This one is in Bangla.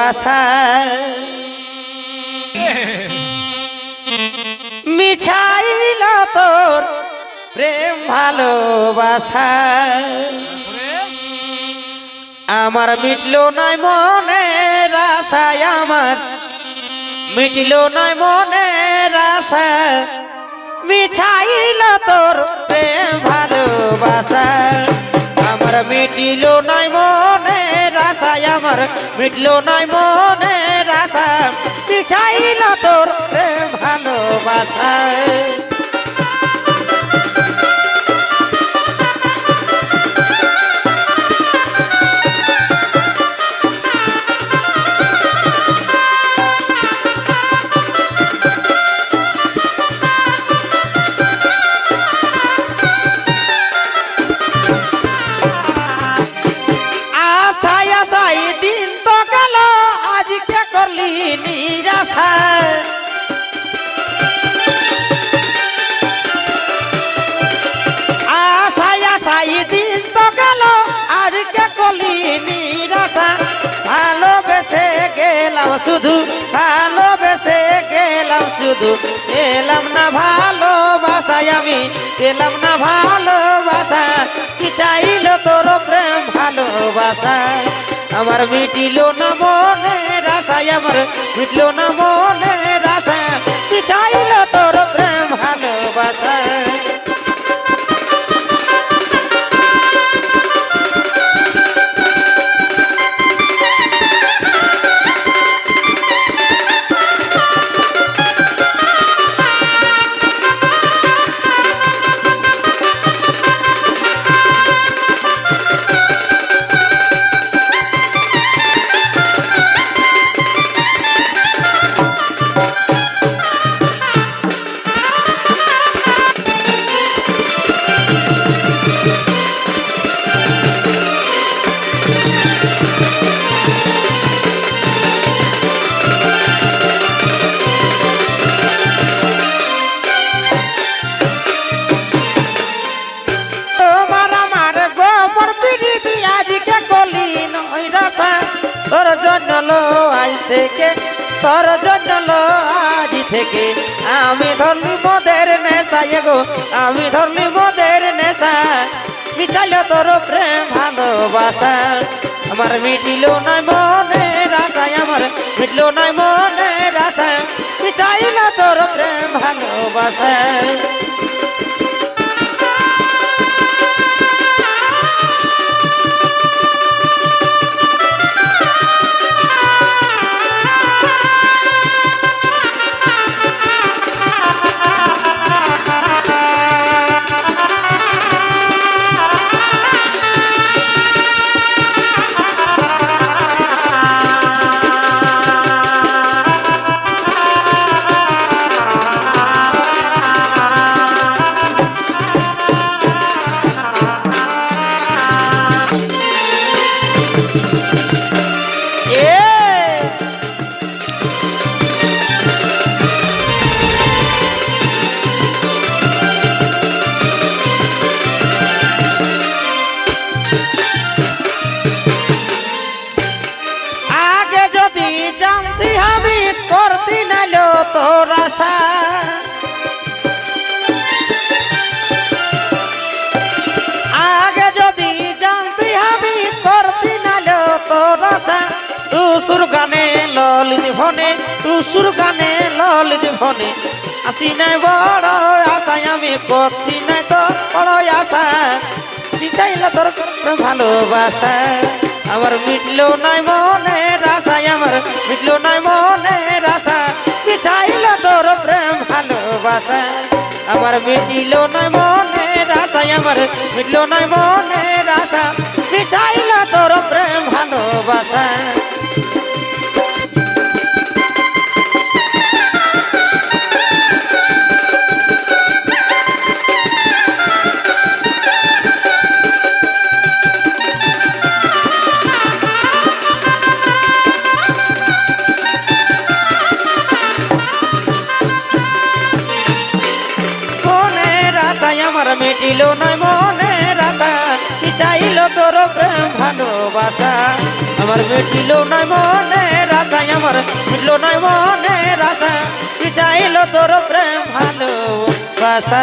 ভালোবাসা মিছাইল তোর প্রেম ভালোবাসা আমার মিটলো নাই মনের আশা আমার মিটলো নাই মনের আশা মিছাইল তোর প্রেম ভালোবাসা আমার মিটিলো নাই মনের আশা আমার মিটলো নাই মনের আশা মিছাইল তোর প্রেম ভালোবাসা শুধু ভালোবেসে গেলাম শুধু এলাম না ভালোবাসায় আমি পেলাম না ভালোবাসা কি চাইল তোর প্রেম ভালোবাসা আমার মিটিল না মনের আশায় আমার মিটল না মনের আশা কি চাইল তোর প্রেম ভালোবাসা তোর জন্য লো আজ থেকে তোর জন্য লো আজ থেকে আমি ধরলি মোদের নেশা গো আমি ধরলি মোদের নেশা মিছাইল তোর প্রেম ভালোবাসা আমার মিটিল নাই মনের আশা আমার মিটল নাই মনের আশা মিছাইল তোর প্রেম ভালোবাসা তোর আশা আগে যদি জানতি আমি করতি নালো তোর আশা টুসুর গানে ললিত ভনে টুসুর গানে ললিত ভনে আসি নাই বড় আশায় আমি করতি নাই তো বড় আশা চাইল তোর ভালোবাসা আমার মিটল নাই মনের আশায় আমার মিটল নাই মনের আশা চাইল তোর প্রেম ভালোবাসা আমার মিটিল নাই মনের আশায় আমার মিটল নাই মনের আশা চাইল তোর প্রেম ভালোবাসা আমার মিটিল নাই মনের আশা চাইল তোর প্রেম ভালোবাসা আমার মিটিল নাই মনের আশা আমার মিললো নাই মনের আশা কি চাইলো তোর প্রেম ভালো বাসা